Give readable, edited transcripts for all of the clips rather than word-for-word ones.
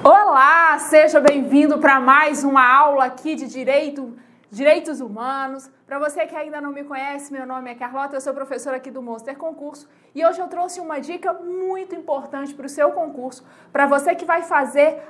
Olá, seja bem-vindo para mais uma aula aqui de Direitos Humanos. Para você que ainda não me conhece, meu nome é Carlota, eu sou professora aqui do Monster Concurso e hoje eu trouxe uma dica muito importante para o seu concurso, para você que vai fazer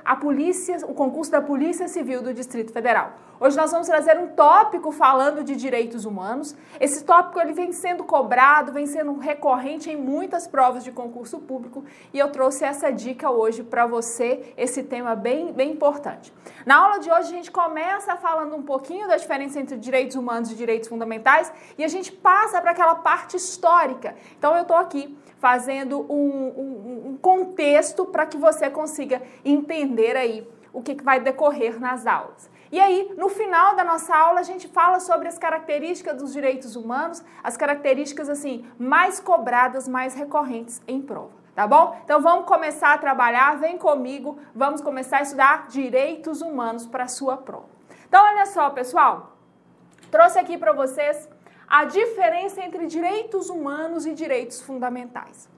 o concurso da Polícia Civil do Distrito Federal. Hoje nós vamos trazer um tópico falando de direitos humanos. Esse tópico ele vem sendo cobrado, vem sendo recorrente em muitas provas de concurso público e eu trouxe essa dica hoje para você, esse tema bem importante. Na aula de hoje a gente começa falando um pouquinho da diferença entre direitos humanos e direitos fundamentais e a gente passa para aquela parte histórica. Então eu estou aqui fazendo um contexto para que você consiga entender aí o que vai decorrer nas aulas. E aí, no final da nossa aula, a gente fala sobre as características dos direitos humanos, as características assim mais cobradas, mais recorrentes em prova, tá bom? Então vamos começar a trabalhar, vem comigo, vamos começar a estudar direitos humanos para a sua prova. Então olha só, pessoal, trouxe aqui para vocês a diferença entre direitos humanos e direitos fundamentais.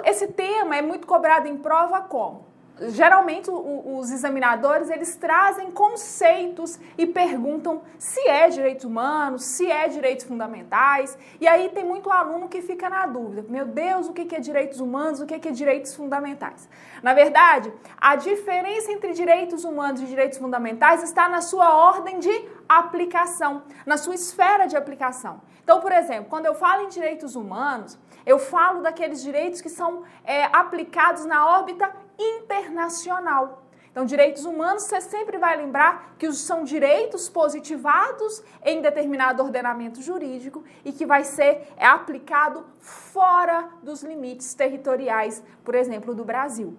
Esse tema é muito cobrado em prova como? Geralmente os examinadores eles trazem conceitos e perguntam se é direitos humanos, se é direitos fundamentais, e aí tem muito aluno que fica na dúvida, meu Deus, o que é direitos humanos, o que é direitos fundamentais? Na verdade, a diferença entre direitos humanos e direitos fundamentais está na sua ordem de aplicação, na sua esfera de aplicação. Então, por exemplo, quando eu falo em direitos humanos, eu falo daqueles direitos que são aplicados na órbita internacional. Então, direitos humanos, você sempre vai lembrar que são direitos positivados em determinado ordenamento jurídico e que vai ser aplicado fora dos limites territoriais, por exemplo, do Brasil.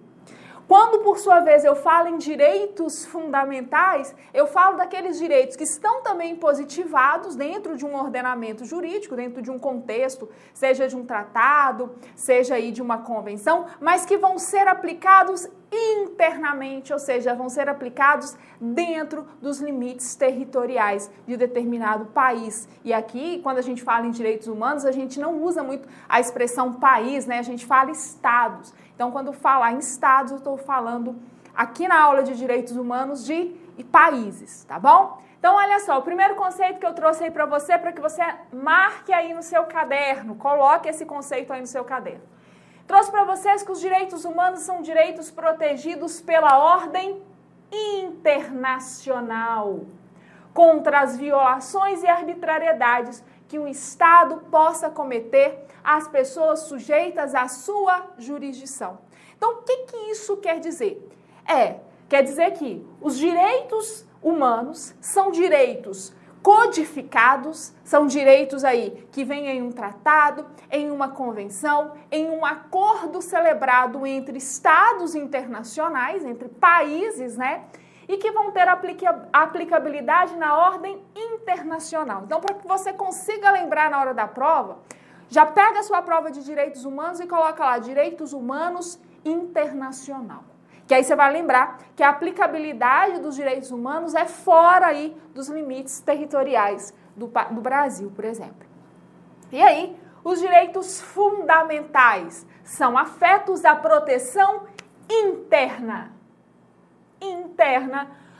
Quando, por sua vez, eu falo em direitos fundamentais, eu falo daqueles direitos que estão também positivados dentro de um ordenamento jurídico, dentro de um contexto, seja de um tratado, seja aí de uma convenção, mas que vão ser aplicados internamente, ou seja, vão ser aplicados dentro dos limites territoriais de determinado país. E aqui, quando a gente fala em direitos humanos, a gente não usa muito a expressão país, né? A gente fala estados. Então, quando falar em estados, eu estou falando aqui na aula de direitos humanos de países, tá bom? Então, olha só, o primeiro conceito que eu trouxe aí para que você marque aí no seu caderno, coloque esse conceito aí no seu caderno. Trouxe para vocês que os direitos humanos são direitos protegidos pela ordem internacional contra as violações e arbitrariedades que um Estado possa cometer às pessoas sujeitas à sua jurisdição. Então, o que isso quer dizer? Quer dizer que os direitos humanos são direitos codificados, são direitos aí que vêm em um tratado, em uma convenção, em um acordo celebrado entre estados internacionais, entre países, né? E que vão ter aplicabilidade na ordem internacional. Então, para que você consiga lembrar na hora da prova, já pega a sua prova de direitos humanos e coloca lá, direitos humanos internacional. Que aí você vai lembrar que a aplicabilidade dos direitos humanos é fora aí dos limites territoriais do Brasil, por exemplo. E aí, os direitos fundamentais são afetos à proteção interna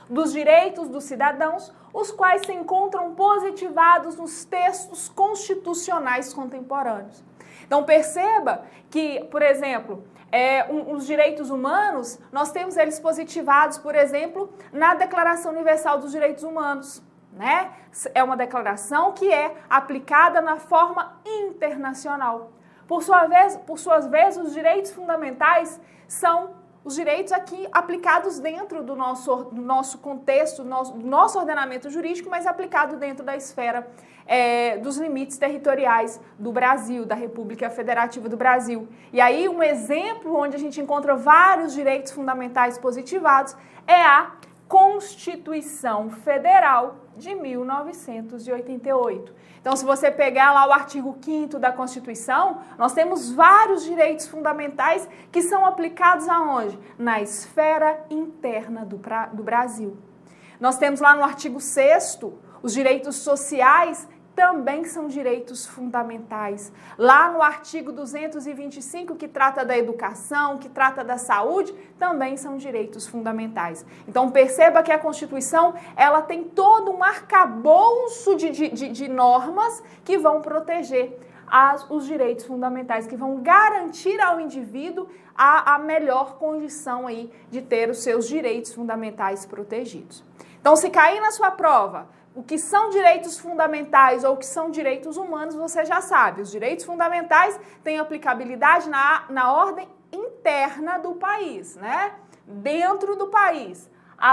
dos direitos dos cidadãos, os quais se encontram positivados nos textos constitucionais contemporâneos. Então perceba que, por exemplo, os direitos humanos, nós temos eles positivados, por exemplo, na Declaração Universal dos Direitos Humanos, né? É uma declaração que é aplicada na forma internacional. Por suas vezes, os direitos fundamentais são os direitos aqui aplicados dentro do nosso contexto, do nosso ordenamento jurídico, mas aplicado dentro da esfera dos limites territoriais do Brasil, da República Federativa do Brasil. E aí um exemplo onde a gente encontra vários direitos fundamentais positivados é a Constituição Federal de 1988. Então, se você pegar lá o artigo 5º da Constituição, nós temos vários direitos fundamentais que são aplicados aonde? Na esfera interna do Brasil. Nós temos lá no artigo 6º os direitos sociais também são direitos fundamentais. Lá no artigo 225, que trata da educação, que trata da saúde, também são direitos fundamentais. Então, perceba que a Constituição, ela tem todo um arcabouço de normas que vão proteger os direitos fundamentais, que vão garantir ao indivíduo a melhor condição aí de ter os seus direitos fundamentais protegidos. Então, se cair na sua prova o que são direitos fundamentais ou o que são direitos humanos, você já sabe. Os direitos fundamentais têm aplicabilidade na ordem interna do país, né? Dentro do país.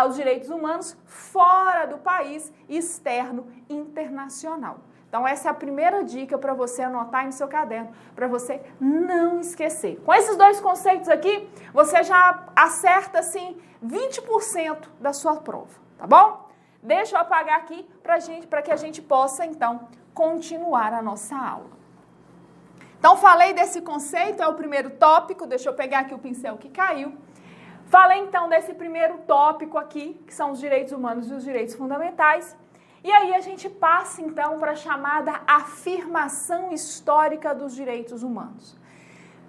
Os direitos humanos fora do país, externo, internacional. Então, essa é a primeira dica para você anotar aí no seu caderno, para você não esquecer. Com esses dois conceitos aqui, você já acerta, assim, 20% da sua prova, tá bom? Deixa eu apagar aqui para que a gente possa, então, continuar a nossa aula. Então, falei desse conceito, é o primeiro tópico, deixa eu pegar aqui o pincel que caiu. Falei, então, desse primeiro tópico aqui, que são os direitos humanos e os direitos fundamentais. E aí a gente passa, então, para a chamada afirmação histórica dos direitos humanos.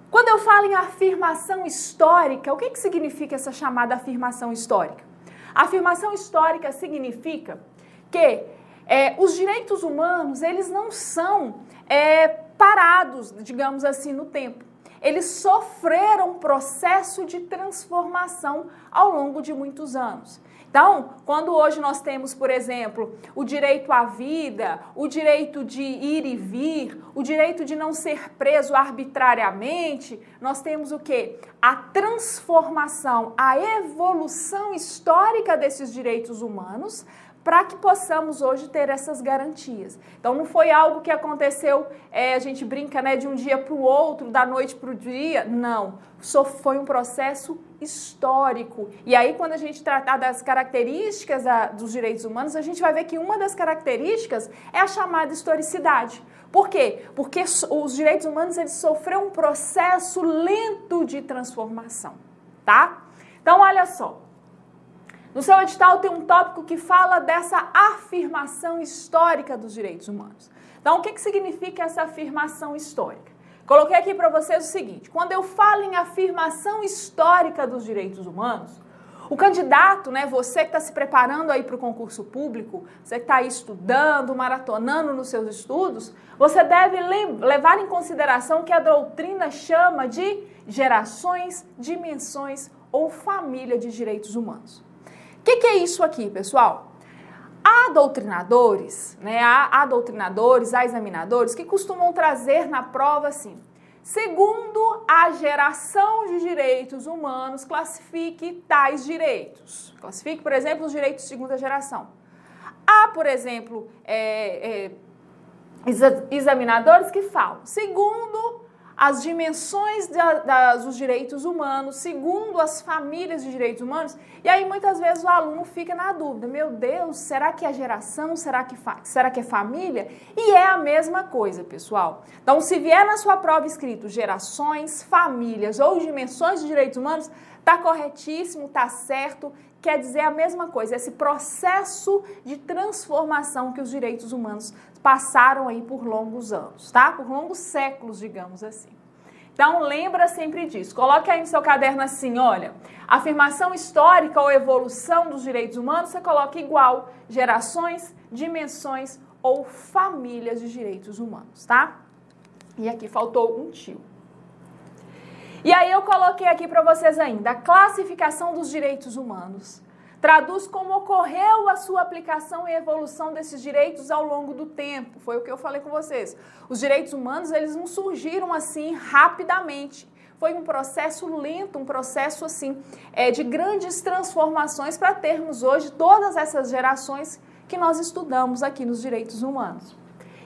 Quando eu falo em afirmação histórica, o que significa essa chamada afirmação histórica? A afirmação histórica significa que os direitos humanos, eles não são parados, digamos assim, no tempo. Eles sofreram um processo de transformação ao longo de muitos anos. Então, quando hoje nós temos, por exemplo, o direito à vida, o direito de ir e vir, o direito de não ser preso arbitrariamente, nós temos o quê? A transformação, a evolução histórica desses direitos humanos para que possamos hoje ter essas garantias. Então, não foi algo que aconteceu, a gente brinca, né, de um dia para o outro, da noite para o dia, não. Só foi um processo histórico. E aí, quando a gente tratar das características dos direitos humanos, a gente vai ver que uma das características é a chamada historicidade. Por quê? Porque os direitos humanos, eles sofreram um processo lento de transformação, tá? Então, olha só. No seu edital tem um tópico que fala dessa afirmação histórica dos direitos humanos. Então, o que significa essa afirmação histórica? Coloquei aqui para vocês o seguinte: quando eu falo em afirmação histórica dos direitos humanos, o candidato, né, você que está se preparando aí para o concurso público, você que está aí estudando, maratonando nos seus estudos, você deve levar em consideração que a doutrina chama de gerações, dimensões ou família de direitos humanos. O que é isso aqui, pessoal? Há doutrinadores, né? Há doutrinadores, há examinadores que costumam trazer na prova assim: segundo a geração de direitos humanos, classifique tais direitos. Classifique, por exemplo, os direitos de segunda geração. Há, por exemplo, examinadores que falam, segundo as dimensões dos direitos humanos, segundo as famílias de direitos humanos, e aí muitas vezes o aluno fica na dúvida: meu Deus, será que é geração, será que é família? E é a mesma coisa, pessoal. Então, se vier na sua prova escrito gerações, famílias ou dimensões de direitos humanos, tá corretíssimo, tá certo, quer dizer a mesma coisa, esse processo de transformação que os direitos humanos passaram aí por longos anos, tá? Por longos séculos, digamos assim. Então, lembra sempre disso. Coloque aí no seu caderno assim, olha, afirmação histórica ou evolução dos direitos humanos, você coloca igual gerações, dimensões ou famílias de direitos humanos, tá? E aqui faltou um tio. E aí eu coloquei aqui para vocês ainda a classificação dos direitos humanos. Traduz como ocorreu a sua aplicação e evolução desses direitos ao longo do tempo. Foi o que eu falei com vocês. Os direitos humanos, eles não surgiram assim rapidamente. Foi um processo lento, um processo assim de grandes transformações para termos hoje todas essas gerações que nós estudamos aqui nos direitos humanos.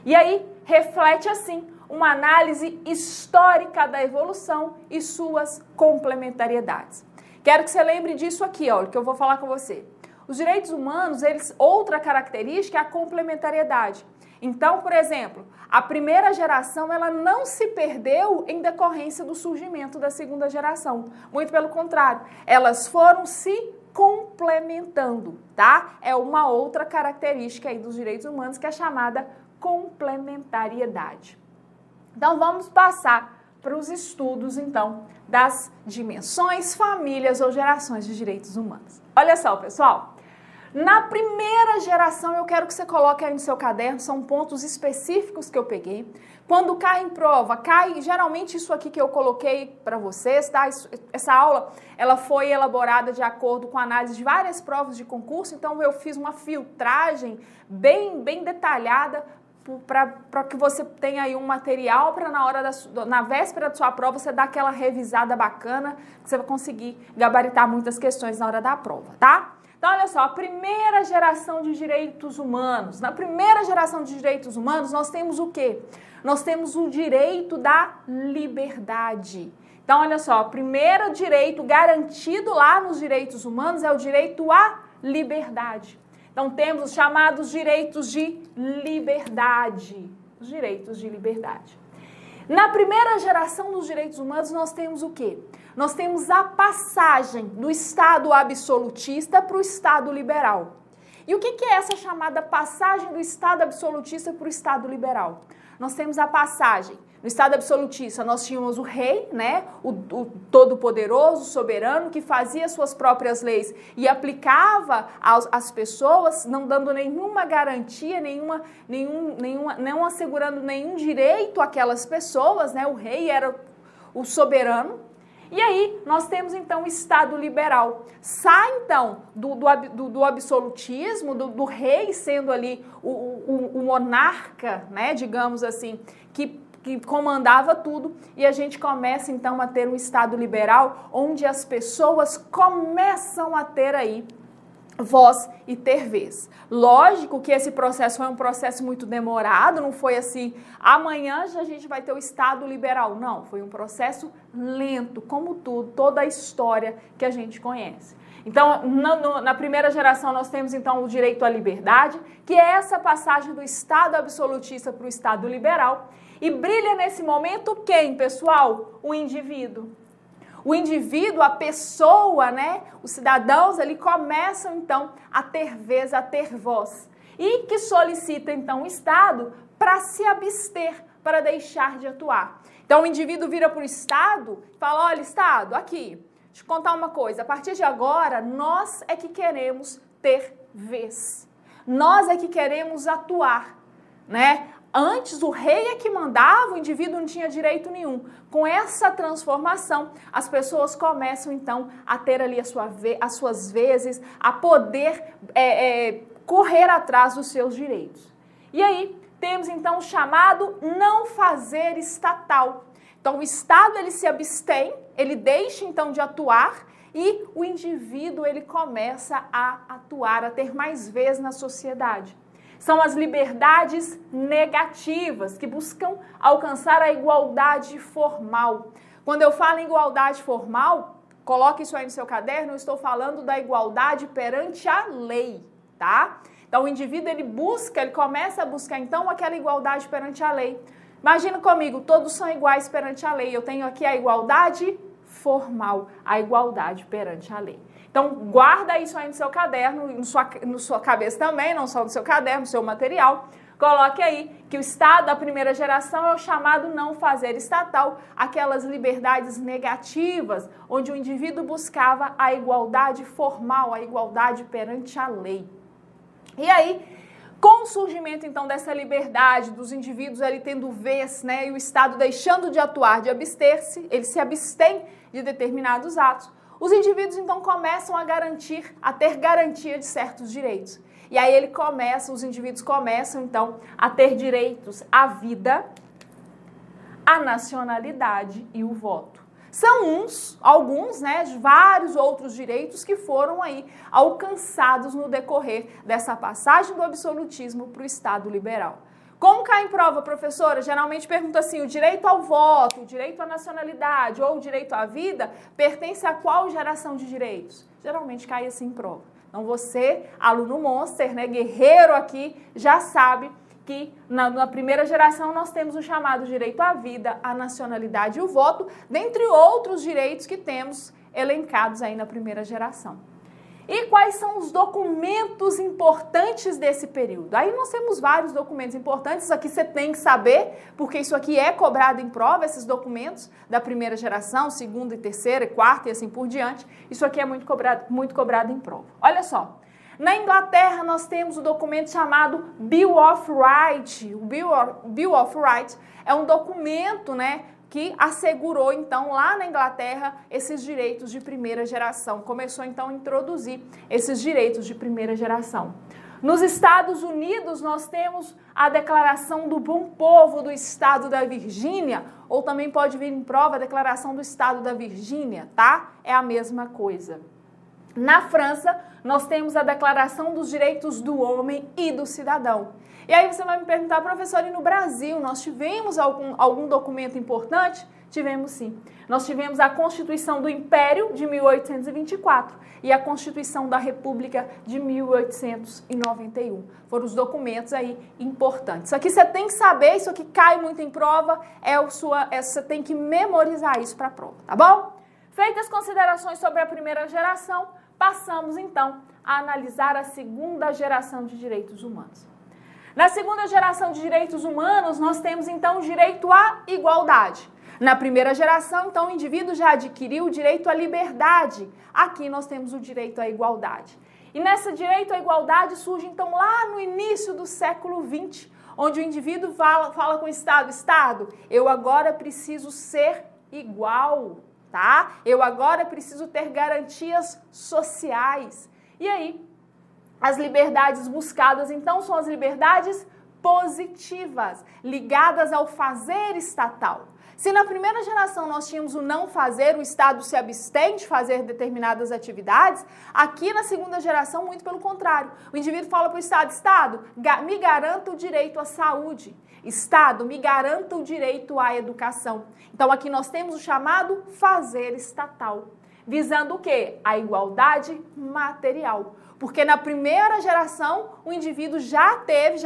E aí reflete assim uma análise histórica da evolução e suas complementariedades. Quero que você lembre disso aqui, olha, que eu vou falar com você. Os direitos humanos, outra característica é a complementariedade. Então, por exemplo, a primeira geração, ela não se perdeu em decorrência do surgimento da segunda geração. Muito pelo contrário, elas foram se complementando, tá? É uma outra característica aí dos direitos humanos que é chamada complementariedade. Então, vamos passar para os estudos, então, das dimensões, famílias ou gerações de direitos humanos. Olha só, pessoal, na primeira geração, eu quero que você coloque aí no seu caderno, são pontos específicos que eu peguei. Quando cai em prova, cai geralmente isso aqui que eu coloquei para vocês, tá? Essa aula, ela foi elaborada de acordo com a análise de várias provas de concurso, então eu fiz uma filtragem bem detalhada para que você tenha aí um material para na véspera da sua prova você dar aquela revisada bacana, que você vai conseguir gabaritar muitas questões na hora da prova, tá? Então, olha só, a primeira geração de direitos humanos. Na primeira geração de direitos humanos, nós temos o quê? Nós temos o direito da liberdade. Então, olha só, o primeiro direito garantido lá nos direitos humanos é o direito à liberdade. Então, temos os chamados direitos de liberdade. Os direitos de liberdade. Na primeira geração dos direitos humanos, nós temos o quê? Nós temos a passagem do Estado absolutista para o Estado liberal. E o que é essa chamada passagem do Estado absolutista para o Estado liberal? Nós temos a passagem. No Estado absolutista, nós tínhamos o rei, né, o todo-poderoso, soberano, que fazia suas próprias leis e aplicava às pessoas, não dando nenhuma garantia, não assegurando nenhum direito àquelas pessoas, né, o rei era o soberano. E aí, nós temos, então, o Estado liberal. Sai, então, do absolutismo, do rei sendo ali o monarca, né, digamos assim, que comandava tudo, e a gente começa, então, a ter um Estado liberal, onde as pessoas começam a ter aí voz e ter vez. Lógico que esse processo foi um processo muito demorado, não foi assim, amanhã a gente vai ter o Estado liberal. Não, foi um processo lento, como tudo, toda a história que a gente conhece. Então, na primeira geração, nós temos, então, o direito à liberdade, que é essa passagem do Estado absolutista para o Estado liberal. E brilha nesse momento quem, pessoal? O indivíduo. O indivíduo, a pessoa, né? Os cidadãos ali começam, então, a ter vez, a ter voz. E que solicita, então, o Estado para se abster, para deixar de atuar. Então, o indivíduo vira para o Estado e fala, olha, Estado, aqui, deixa eu contar uma coisa. A partir de agora, nós é que queremos ter vez. Nós é que queremos atuar, né? Antes, o rei é que mandava, o indivíduo não tinha direito nenhum. Com essa transformação, as pessoas começam, então, a ter ali as suas vezes, a poder correr atrás dos seus direitos. E aí, temos, então, o chamado não fazer estatal. Então, o Estado, ele se abstém, ele deixa, então, de atuar, e o indivíduo, ele começa a atuar, a ter mais vez na sociedade. São as liberdades negativas, que buscam alcançar a igualdade formal. Quando eu falo em igualdade formal, coloque isso aí no seu caderno, eu estou falando da igualdade perante a lei, tá? Então, o indivíduo, ele começa a buscar, então, aquela igualdade perante a lei. Imagina comigo, todos são iguais perante a lei. Eu tenho aqui a igualdade formal, a igualdade perante a lei. Então, guarda isso aí no seu caderno, na sua cabeça também, não só no seu caderno, no seu material. Coloque aí que o Estado da primeira geração é o chamado não fazer estatal, aquelas liberdades negativas, onde o indivíduo buscava a igualdade formal, a igualdade perante a lei. E aí, com o surgimento, então, dessa liberdade dos indivíduos ali tendo vez, né, e o Estado deixando de atuar, de abster-se, ele se abstém de determinados atos, os indivíduos, então, começam a ter garantia de certos direitos. E aí os indivíduos começam, então, a ter direitos à vida, à nacionalidade e o voto. São alguns, né, de vários outros direitos que foram aí alcançados no decorrer dessa passagem do absolutismo para o Estado liberal. Como cai em prova, professora? Geralmente pergunta assim, o direito ao voto, o direito à nacionalidade ou o direito à vida pertence a qual geração de direitos? Geralmente cai assim em prova. Então você, aluno monster, né, guerreiro aqui, já sabe que na primeira geração nós temos o chamado direito à vida, à nacionalidade e o voto, dentre outros direitos que temos elencados aí na primeira geração. E quais são os documentos importantes desse período? Aí nós temos vários documentos importantes, isso aqui você tem que saber, porque isso aqui é cobrado em prova, esses documentos da primeira geração, segunda e terceira, e quarta e assim por diante. Isso aqui é muito cobrado em prova. Olha só, na Inglaterra nós temos o documento chamado Bill of Rights. O Bill of Rights é um documento, né, que assegurou, então, lá na Inglaterra, esses direitos de primeira geração. Começou, então, a introduzir esses direitos de primeira geração. Nos Estados Unidos, nós temos a Declaração do Bom Povo do Estado da Virgínia, ou também pode vir em prova a Declaração do Estado da Virgínia, tá? É a mesma coisa. Na França, nós temos a Declaração dos Direitos do Homem e do Cidadão. E aí você vai me perguntar, professor, e no Brasil, nós tivemos algum documento importante? Tivemos sim. Nós tivemos a Constituição do Império, de 1824, e a Constituição da República, de 1891. Foram os documentos aí importantes. Isso aqui você tem que saber, isso aqui cai muito em prova, você tem que memorizar isso para a prova, tá bom? Feitas as considerações sobre a primeira geração, passamos então a analisar a segunda geração de direitos humanos. Na segunda geração de direitos humanos, nós temos então o direito à igualdade. Na primeira geração, então, o indivíduo já adquiriu o direito à liberdade. Aqui nós temos o direito à igualdade. E nesse direito à igualdade surge então lá no início do século XX, onde o indivíduo fala com o Estado, Estado, eu agora preciso ser igual, tá? Eu agora preciso ter garantias sociais. E aí, as liberdades buscadas, então, são as liberdades positivas, ligadas ao fazer estatal. Se na primeira geração nós tínhamos o não fazer, o Estado se abstém de fazer determinadas atividades, aqui na segunda geração, muito pelo contrário. O indivíduo fala para o Estado, Estado, me garanta o direito à saúde. Estado, me garanta o direito à educação. Então, aqui nós temos o chamado fazer estatal, visando o quê? A igualdade material. Porque na primeira geração, o indivíduo já teve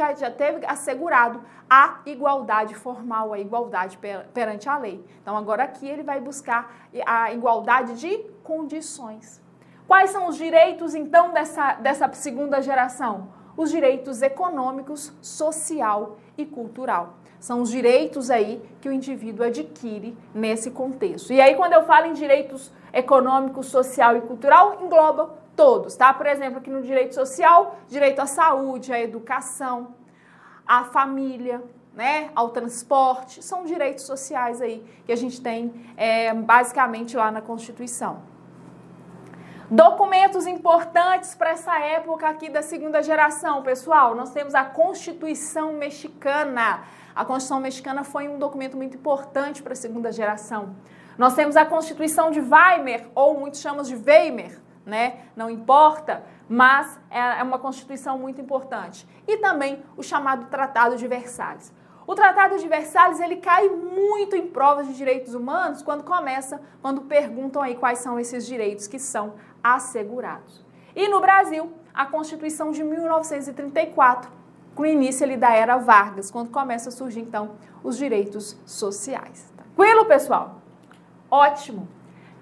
assegurado a igualdade formal, a igualdade perante a lei. Então, agora aqui ele vai buscar a igualdade de condições. Quais são os direitos, então, dessa segunda geração? Os direitos econômicos, social e cultural. São os direitos aí que o indivíduo adquire nesse contexto. E aí, quando eu falo em direitos econômico, social e cultural, engloba todos, tá? Por exemplo, aqui no direito social, direito à saúde, à educação, à família, né? Ao transporte, são direitos sociais aí que a gente tem basicamente lá na Constituição. Documentos importantes para essa época aqui da segunda geração, pessoal. Nós temos a Constituição Mexicana. A Constituição Mexicana foi um documento muito importante para a segunda geração. Nós temos a Constituição de Weimar, ou muitos chamam de Weimar, né? Não importa, mas é uma Constituição muito importante. E também o chamado Tratado de Versalhes. O Tratado de Versalhes, ele cai muito em provas de direitos humanos quando perguntam aí quais são esses direitos que são assegurados. E no Brasil, a Constituição de 1934, com o início ali da Era Vargas, quando começa a surgir, então, os direitos sociais. Tranquilo, pessoal? Ótimo!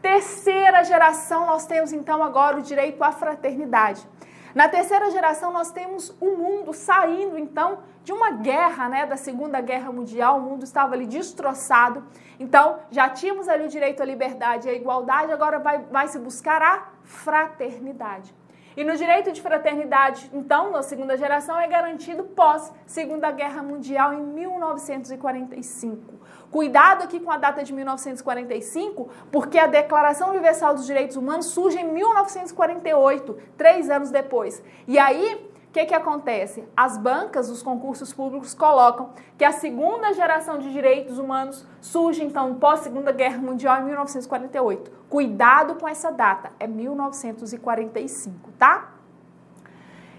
Terceira geração, nós temos, então, agora o direito à fraternidade. Na terceira geração, nós temos o mundo saindo, então, de uma guerra, né, da Segunda Guerra Mundial, o mundo estava ali destroçado. Então, já tínhamos ali o direito à liberdade e à igualdade, agora vai se buscar a fraternidade. E no direito de fraternidade, então, na segunda geração, é garantido pós Segunda Guerra Mundial em 1945. Cuidado aqui com a data de 1945, porque a Declaração Universal dos Direitos Humanos surge em 1948, 3 anos depois. E aí, o que acontece? As bancas, os concursos públicos colocam que a segunda geração de direitos humanos surge, então, pós Segunda Guerra Mundial em 1948. Cuidado com essa data, é 1945, tá?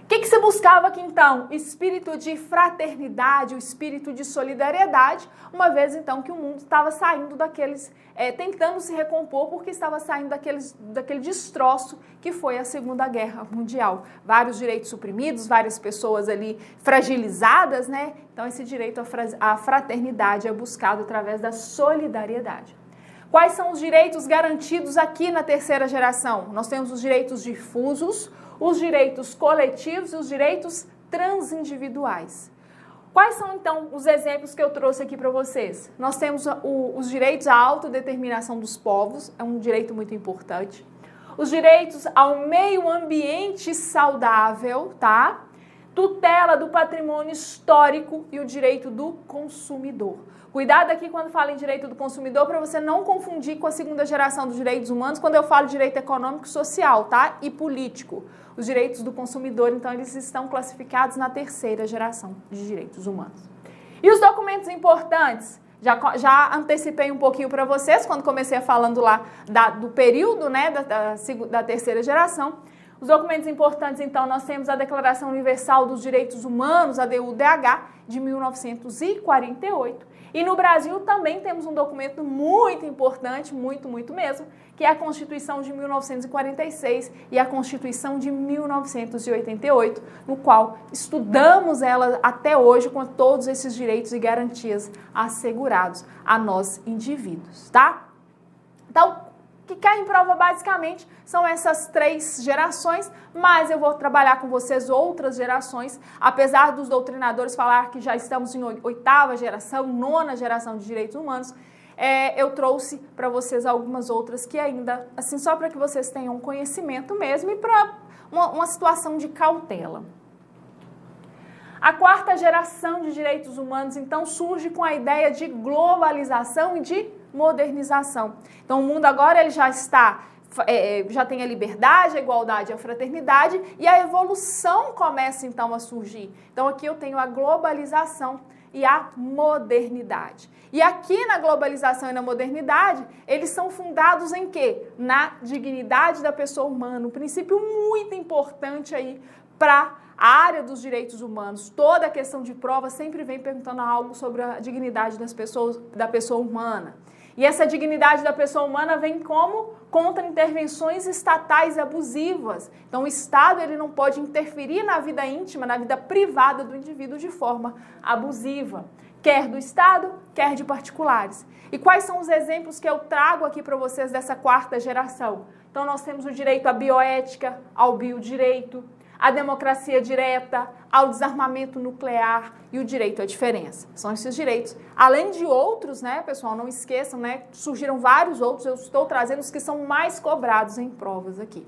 O que se buscava aqui, então? Espírito de fraternidade, o espírito de solidariedade, uma vez, então, que o mundo estava saindo tentando se recompor, porque estava saindo daquele destroço que foi a Segunda Guerra Mundial. Vários direitos suprimidos, várias pessoas ali fragilizadas, né? Então, esse direito à fraternidade é buscado através da solidariedade. Quais são os direitos garantidos aqui na terceira geração? Nós temos os direitos difusos, os direitos coletivos e os direitos transindividuais. Quais são, então, os exemplos que eu trouxe aqui para vocês? Nós temos os direitos à autodeterminação dos povos, é um direito muito importante. Os direitos ao meio ambiente saudável, tá? Tutela do patrimônio histórico e o direito do consumidor. Cuidado aqui quando falo em direito do consumidor para você não confundir com a segunda geração dos direitos humanos quando eu falo de direito econômico e social, tá? E político. Os direitos do consumidor, então, eles estão classificados na terceira geração de direitos humanos. E os documentos importantes? Já antecipei um pouquinho para vocês quando comecei falando lá do período, né, da terceira geração. Os documentos importantes, então, nós temos a Declaração Universal dos Direitos Humanos, a DUDH, de 1948. E no Brasil também temos um documento muito importante, muito mesmo, que é a Constituição de 1946 e a Constituição de 1988, no qual estudamos ela até hoje com todos esses direitos e garantias assegurados a nós indivíduos, tá? Então, o que cai em prova basicamente são essas 3 gerações, mas eu vou trabalhar com vocês outras gerações, apesar dos doutrinadores falar que já estamos em 8ª geração, 9ª geração de direitos humanos, eu trouxe para vocês algumas outras que ainda, assim, só para que vocês tenham conhecimento mesmo e para uma situação de cautela. A 4ª geração de direitos humanos, então, surge com a ideia de globalização e de modernização. Então, o mundo agora ele já tem a liberdade, a igualdade e a fraternidade e a evolução começa, então, a surgir. Então, aqui eu tenho a globalização e a modernidade. E aqui na globalização e na modernidade, eles são fundados em quê? Na dignidade da pessoa humana, um princípio muito importante aí para a área dos direitos humanos. Toda a questão de prova sempre vem perguntando algo sobre a dignidade da pessoa humana. E essa dignidade da pessoa humana vem como? Contra intervenções estatais abusivas. Então, o Estado ele não pode interferir na vida íntima, na vida privada do indivíduo de forma abusiva, quer do Estado, quer de particulares. E quais são os exemplos que eu trago aqui para vocês dessa 4ª geração? Então, nós temos o direito à bioética, ao biodireito, a democracia direta, ao desarmamento nuclear e o direito à diferença. São esses direitos. Além de outros, né, pessoal, não esqueçam, né, surgiram vários outros, eu estou trazendo os que são mais cobrados em provas aqui.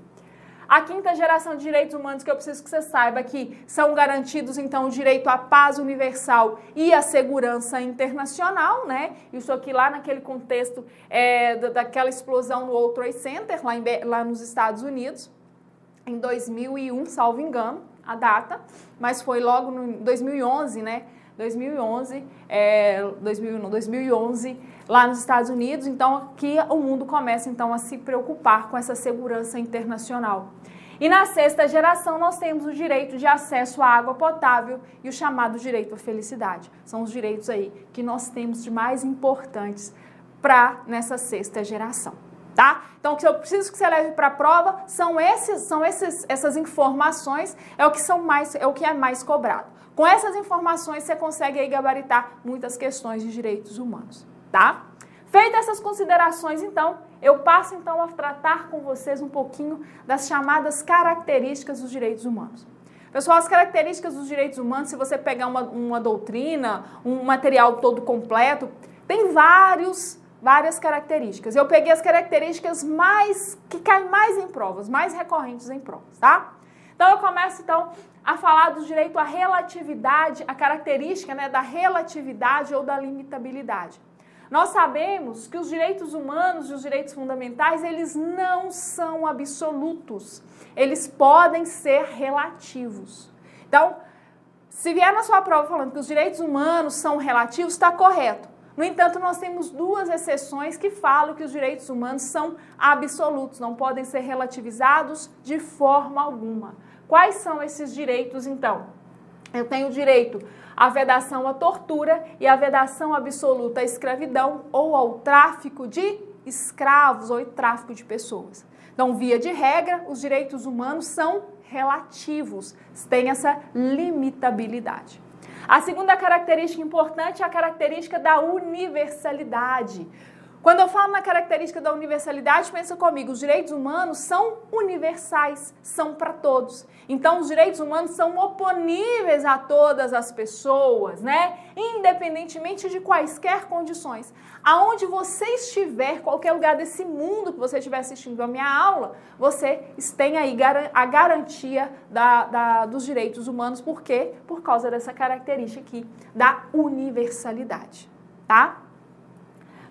A 5ª geração de direitos humanos, que eu preciso que você saiba que são garantidos, então, o direito à paz universal e à segurança internacional, né? Isso aqui lá naquele contexto daquela explosão no World Trade Center, lá nos Estados Unidos, em 2001, salvo engano, a data, mas foi logo em 2011, né? 2011, lá nos Estados Unidos. Então, aqui o mundo começa, então, a se preocupar com essa segurança internacional. E na 6ª geração, nós temos o direito de acesso à água potável e o chamado direito à felicidade. São os direitos aí que nós temos de mais importantes nessa 6ª geração. Tá? Então, o que eu preciso que você leve para a prova são essas informações, é o que é mais cobrado. Com essas informações, você consegue aí gabaritar muitas questões de direitos humanos, tá? Feitas essas considerações, então, eu passo então a tratar com vocês um pouquinho das chamadas características dos direitos humanos. Pessoal, as características dos direitos humanos, se você pegar uma doutrina, um material todo completo, tem várias características. Eu peguei as características que caem mais em provas, mais recorrentes em provas, tá? Então, eu começo, então, a falar do direito à relatividade, a característica, né, da relatividade ou da limitabilidade. Nós sabemos que os direitos humanos e os direitos fundamentais, eles não são absolutos. Eles podem ser relativos. Então, se vier na sua prova falando que os direitos humanos são relativos, está correto. No entanto, nós temos 2 exceções que falam que os direitos humanos são absolutos, não podem ser relativizados de forma alguma. Quais são esses direitos, então? Eu tenho o direito à vedação à tortura e à vedação absoluta à escravidão ou ao tráfico de escravos ou tráfico de pessoas. Então, via de regra, os direitos humanos são relativos, têm essa limitabilidade. A segunda característica importante é a característica da universalidade. Quando eu falo na característica da universalidade, pensa comigo, os direitos humanos são universais, são para todos. Então, os direitos humanos são oponíveis a todas as pessoas, né? Independentemente de quaisquer condições. Aonde você estiver, qualquer lugar desse mundo que você estiver assistindo a minha aula, você tem aí a garantia dos direitos humanos. Por quê? Por causa dessa característica aqui da universalidade, tá?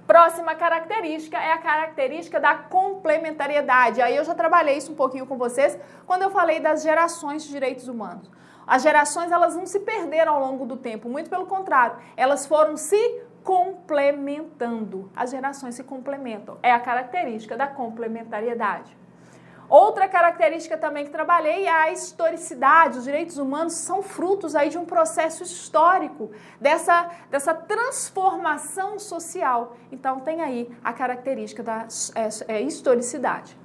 Próxima característica é a característica da complementariedade. Aí eu já trabalhei isso um pouquinho com vocês quando eu falei das gerações de direitos humanos. As gerações, elas não se perderam ao longo do tempo, muito pelo contrário, elas foram se complementando. As gerações se complementam. É a característica da complementariedade. Outra característica também que trabalhei é a historicidade. Os direitos humanos são frutos aí de um processo histórico, dessa transformação social. Então, tem aí a característica da historicidade.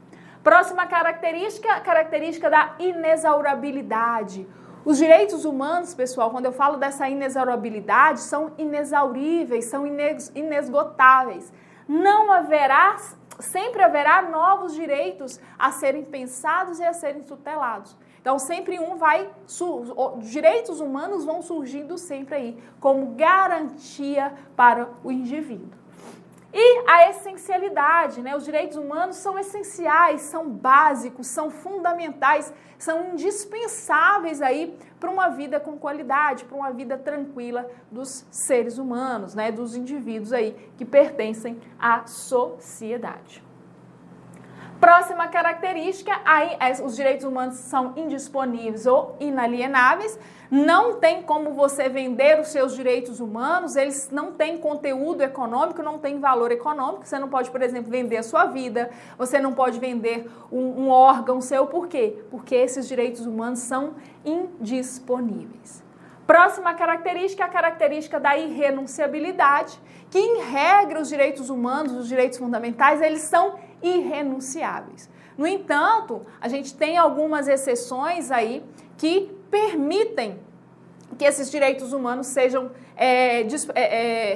Próxima característica, a característica da inexaurabilidade. Os direitos humanos, pessoal, quando eu falo dessa inexaurabilidade, são inexauríveis, são inesgotáveis. Sempre haverá novos direitos a serem pensados e a serem tutelados. Então, sempre direitos humanos vão surgindo sempre aí, como garantia para o indivíduo. E a essencialidade, né? Os direitos humanos são essenciais, são básicos, são fundamentais, são indispensáveis aí para uma vida com qualidade, para uma vida tranquila dos seres humanos, né? Dos indivíduos aí que pertencem à sociedade. Próxima característica, aí os direitos humanos são indisponíveis ou inalienáveis, não tem como você vender os seus direitos humanos, eles não têm conteúdo econômico, não têm valor econômico, você não pode, por exemplo, vender a sua vida, você não pode vender um órgão seu, por quê? Porque esses direitos humanos são indisponíveis. Próxima característica, a característica da irrenunciabilidade, que em regra os direitos humanos, os direitos fundamentais, eles são irrenunciáveis. No entanto, a gente tem algumas exceções aí que permitem que esses direitos humanos sejam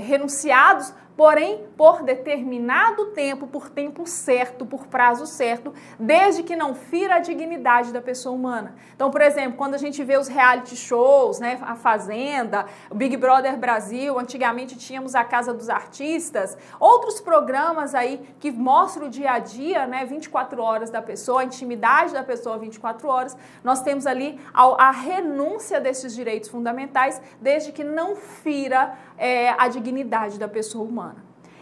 renunciados, porém por determinado tempo, por tempo certo, por prazo certo, desde que não fira a dignidade da pessoa humana. Então, por exemplo, quando a gente vê os reality shows, né, a Fazenda, o Big Brother Brasil, antigamente tínhamos a Casa dos Artistas, outros programas aí que mostram o dia a dia, né, 24 horas da pessoa, a intimidade da pessoa 24 horas, nós temos ali a renúncia desses direitos fundamentais, desde que não fira a dignidade da pessoa humana.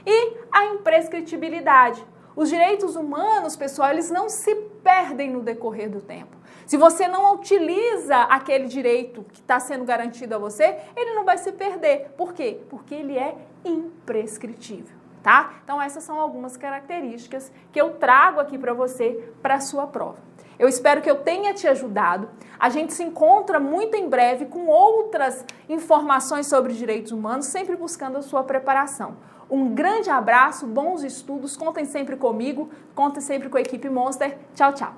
E a imprescritibilidade. Os direitos humanos, pessoal, eles não se perdem no decorrer do tempo. Se você não utiliza aquele direito que está sendo garantido a você, ele não vai se perder. Por quê? Porque ele é imprescritível, tá? Então essas são algumas características que eu trago aqui para você, para a sua prova. Eu espero que eu tenha te ajudado. A gente se encontra muito em breve com outras informações sobre direitos humanos, sempre buscando a sua preparação. Um grande abraço, bons estudos, contem sempre comigo, contem sempre com a equipe Monster. Tchau, tchau!